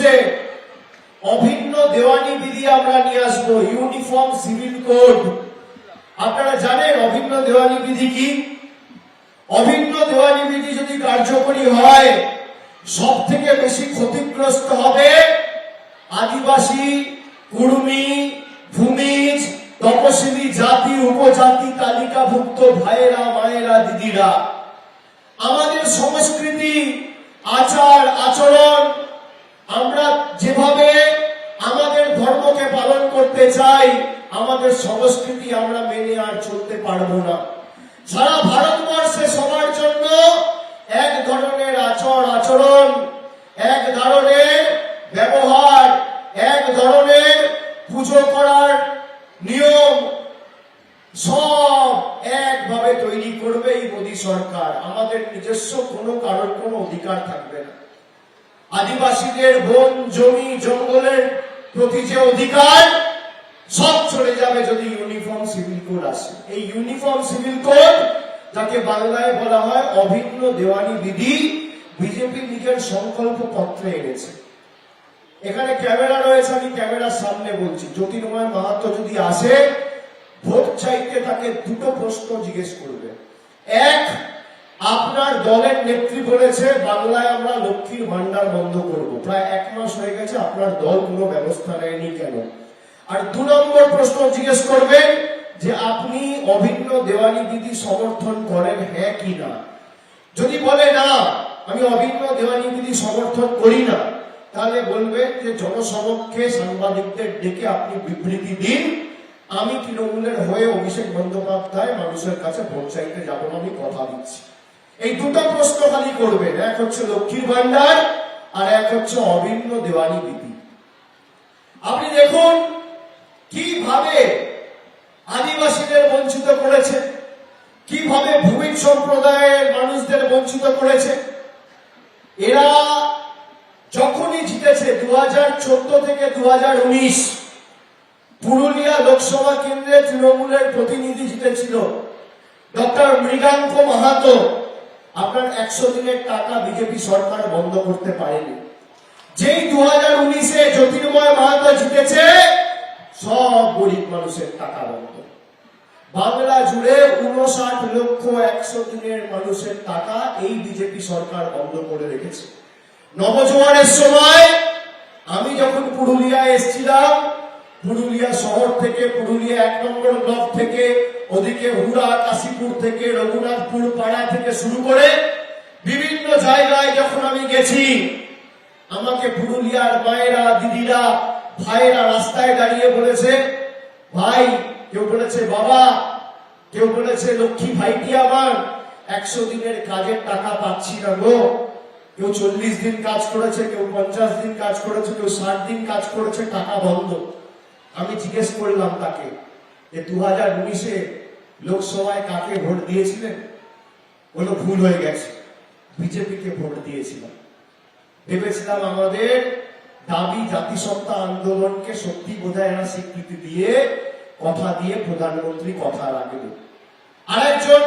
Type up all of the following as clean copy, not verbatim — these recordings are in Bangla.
চলছে, অভিন্ন দেওয়ানি বিধি আমরা নিয়ে আসবো, ইউনিফর্ম সিভিল কোড। আপনারা জানেন অভিন্ন দেওয়ানি বিধি কি? অভিন্ন দেওয়ানি বিধি যদি কার্যকরী হয়, সব থেকে বেশি ক্ষতিগ্রস্ত হবে আদিবাসী, কুর্মী, ভূমিজ, তপশিলি জাতি, উপজাতি, তালিকাভুক্ত ভাইয়েরা, মায়েরা, দিদিরা। আমাদের সংস্কৃতি, আচার আচরণ, আমরা যেভাবে আমাদের ধর্মকে পালন করতে চাই, আমাদের সংস্কৃতি আমরা মেনে আর চলতে পারবো না। সারা ভারতবর্ষে সবার জন্য এক ধরনের আচরণ, এক ধরনের ব্যবহার, এক ধরনের পুজো করার নিয়ম সব একভাবে তৈরি করবে এই মোদী সরকার। আমাদের নিজস্ব কোনো কারোর কোনো অধিকার থাকবে না। আদিবাসীদের বন, জমি, জঙ্গলের প্রতি যে অধিকার, সব চলে যাবে যদি ইউনিফর্ম সিভিল কোড আসে। এই ইউনিফর্ম সিভিল কোড, যাকে বাংলায় বলা হয় অভিন্ন দেওয়ানি বিধি, বিজেপি নিজের সংকল্প পত্রে এনেছে। এখানে ক্যামেরা রয়েছে, আমি ক্যামেরার সামনে বলছি, জ্যোতির্ময় মাহাতো যদি আসে, ভোট চাইতে তাকে দুটো প্রশ্ন জিজ্ঞেস করবে। এক, আপনার দলের নেত্রী বলেছে বাংলায় আমরা লক্ষ্মীর ভান্ডার বন্ধ করব, প্রায় 1 মাস হয়ে গেছে, আপনার দল কোনো ব্যবস্থা নেয়নি কেন? আর 2 নম্বর প্রশ্ন জিজ্ঞেস করবেন যে আপনি অভিন্ন দেওয়ানি বিধি সমর্থন করেন, হ্যাঁ কি না। যদি বলে না আমি অভিন্ন দেওয়ানি বিধি সমর্থন করি না, তাহলে বলবেন যে জনসমক্ষে সাংবাদিকদের ডেকে আপনি বিবৃতি দিন, আমি তৃণমূলের হয়ে অভিষেক বন্দ্যোপাধ্যায় মানুষের কাছে ভোট চাইতে যাবো, আমি কথা দিচ্ছি। এই দুটো প্রশ্ন খালি করবেন, এক হচ্ছে লক্ষ্মীর ভান্ডার আর এক হচ্ছে অভিন্ন দেওয়ানি বিধি। আপনি দেখুন কিভাবে আদিবাসীদের বঞ্চিত করেছে, কিভাবে ভূমিজ সম্প্রদায়ের মানুষদের বঞ্চিত করেছে। এরা যখনই জিতেছে 2014 থেকে 2019, পুরুলিয়া লোকসভা কেন্দ্রে তৃণমূলের প্রতিনিধি জিতেছিল ডক্টর মৃগাঙ্ক মাহাতো। আপনার 100 দিনের টাকা বিজেপি সরকার বন্ধ করতে পারেনি। যেই 2019-এ জ্যোতির্ময় মাহাতো জিতেছে, সব গরিব মানুষের টাকা বন্ধ। বাংলা জুড়ে 59,100,000 দিনের মানুষের টাকা এই বিজেপি সরকার বন্ধ করে রেখেছে। নবজোয়ারের সময় আমি যখন পুরুলিয়ায় এসেছিলাম, পুরুলিয়া শহর থেকে, পুরুলিয়া 1 নম্বর ব্লক থেকে, ওদিকে হুড়া, কাশীপুর থেকে, রঘুনাথপুর পাড়া থেকে শুরু করে বিভিন্ন জায়গায় যখন আমি গেছি, আমাকে পুরুলিয়ার মায়েরা, দিদিরা, ভাইয়েরা রাস্তায় দাঁড়িয়ে বলেছে ভাই, কেউ বলেছে বাবা, কেউ বলেছে লক্ষ্মী ভাইটি আমার, 100 দিনের কাজের টাকা পাচ্ছি না গো। কেউ 40 দিন কাজ করেছে, কেউ 50 দিন কাজ করেছে, কেউ 60 দিন কাজ করেছে, টাকা বন্ধ। আমি জিজ্ঞেস করলাম তাকে যে 2019-এ লোকসভায় কাকে ভোট দিয়েছিলেন? বলল ভুল হয়ে গেছে, বিজেপিকে ভোট দিয়েছিলাম। ভেবেছিলাম আমাদের দাবি জাতিসত্তা আন্দোলনকে সত্যি বোধহয় এরা স্বীকৃতি দিয়ে, কথা দিয়ে প্রধানমন্ত্রী কথা রাখবে। আরেকজন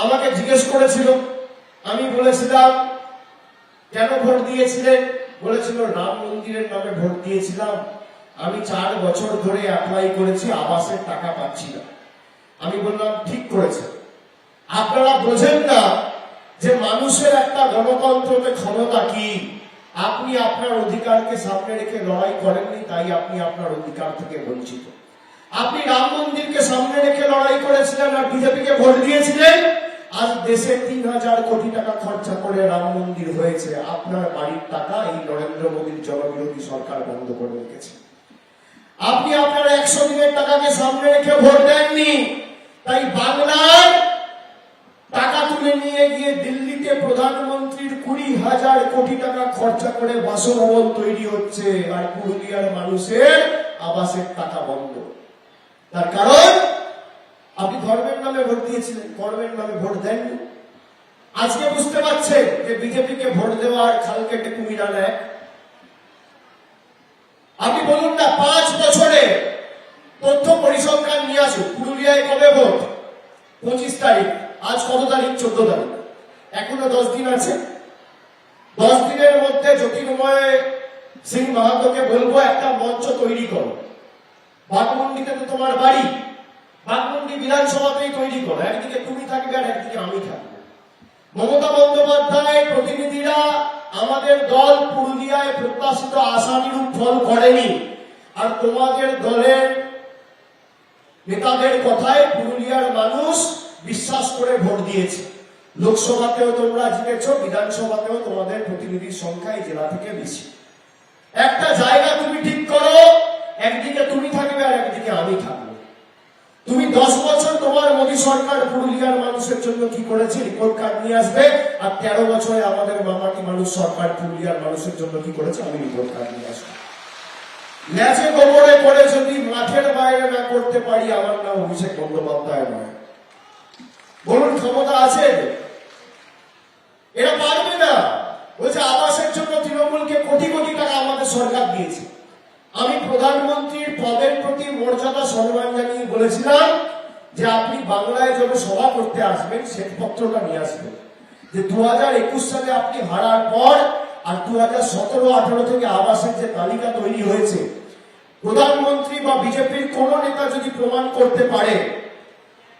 আমাকে জিজ্ঞেস করেছিল, আমি বলেছিলাম কেন ভোট দিয়েছিলেন? বলেছিল রাম মন্দিরের নামে ভোট দিয়েছিলাম, আমি 4 বছর ধরে অ্যাপ্লাই করেছি, আবাসের টাকা পাচ্ছি না। আমি বললাম ঠিক করেছে, আপনারা বোঝেন না যে মানুষের একটা গণতন্ত্রতে ক্ষমতা কি। আপনি আপনার অধিকারকে সামনে রেখে লড়াই করেননি, তাই আপনি আপনার অধিকার থেকে বঞ্চিত। আপনি রাম মন্দিরকে সামনে রেখে লড়াই করেছিলেন আর বিজেপিকে ভোট দিয়েছিলেন। আজ দেশে 3,000 কোটি টাকা খরচা করে রাম মন্দির হয়েছে, আপনার বাড়ির টাকা এই নরেন্দ্র মোদীর জনবিরোধী সরকার বন্ধ করে রেখেছে। আপনি আপনার 100 দিনের টাকাকে সামনে রেখে ভোট দেননি, তাই বাংলার টাকা তুলে নিয়ে গিয়ে দিল্লিতে প্রধানমন্ত্রীর 20,000 কোটি টাকা খরচা করে বাসভবন তৈরি হচ্ছে, আর পুরুলিয়ার মানুষের আবাসের টাকা বন্ধ। তার কারণ আপনি ধর্মের নামে ভোট দিয়েছিলেন, কর্মের নামে ভোট দেননি। আজকে বুঝতে পারছেন যে বিজেপিকে ভোট দেওয়ার খাল কেটে কুমির আনা এক। আপনি বলুন না 5 বছরে তথ্য পরিসংখ্যান নিয়ে আসুন, পুরুলিয়ায় কবে ভোট? 25 তারিখ, আজ কত তারিখ? 14 তারিখ, এখনো 10 দিন আছে। 10 দিনের মধ্যে জ্যোতির্ময় সিং মাহাতোকে বলবো একটা মঞ্চ তৈরি করো, বাগমুন্ডিতে তো তোমার বাড়ি, বাগমুন্ডি বিধানসভাতেই তৈরি করো, একদিকে তুমি থাকবে আর একদিকে আমি থাকবো। মমতা বন্দ্যোপাধ্যায় প্রতিনিধিরা আমাদের দল পুরুলিয়ায় প্রত্যাশিত আশানুরূপ ফল করেনি, আর তোমাদের দলের নেতাদের কথায় পুরুলিয়ার মানুষ বিশ্বাস করে ভোট দিয়েছে। লোকসভাতেও তোমরা জিতেছ, বিধানসভাতেও তোমাদের প্রতিনিধির সংখ্যা এই জেলা থেকে বেশি। একটা জায়গা তুমি ঠিক করো, একদিকে তুমি থাকবে আর একদিকে আমি থাকবো। তুমি 10 বছর তোমার মোদী সরকার পুরুলিয়ার মানুষের জন্য কি করেছে রিপোর্ট কার্ড নিয়ে আসবে, আর 13 বছরে আমাদের মামাটি মানুষ সরকার পুরুলিয়ার মানুষের জন্য কি করেছে আমি রিপোর্ট কার্ড নিয়ে আসবো। ন্যাচে গোবরে করে যদি মাঠের বাইরে না করতে পারি, আমার নাম অভিষেক বন্দ্যোপাধ্যায় নয়। বলুন ক্ষমতা আছে? এরা পারবে না। বলছে আবাসের জন্য তৃণমূলকে কোটি কোটি টাকা আমাদের সরকার দিয়েছে। আমি প্রধানমন্ত্রীর পদের প্রতি মর্যাদা সম্মান জানিয়ে বলেছিলাম যে আপনি বাংলায় যখন সভা করতে আসবেন শ্বেতপত্রটা নিয়ে আসবেন, যে 2021 সালে আপনি হারার পর আর 2017-18 থেকে আবাসের যে তালিকা তৈরি হয়েছে, প্রধানমন্ত্রী বা বিজেপির কোন নেতা যদি প্রমাণ করতে পারে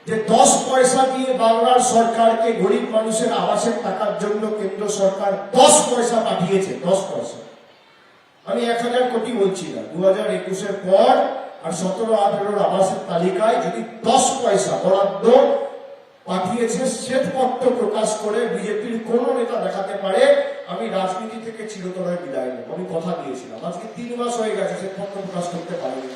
যে 10 পয়সা দিয়ে বাংলার সরকারকে গরিব মানুষের আবাসের টাকার জন্য কেন্দ্র সরকার 10 পয়সা পাঠিয়েছে, 10 পয়সা, আমি 1000 কোটি বলছি না, 2021-এর পর আর 17-18 আবাসের তালিকায় যদি 10 পয়সা বরাদ্দ পাঠিয়েছে শ্বেতপত্র প্রকাশ করে বিজেপির কোন নেতা দেখাতে পারে, আমি রাজনীতি থেকে চিরতরে বিদায় নেব। আমি কথা দিয়েছিলাম, আজকে 3 মাস হয়ে গেছে শ্বেতপত্র প্রকাশ করতে পারিনি।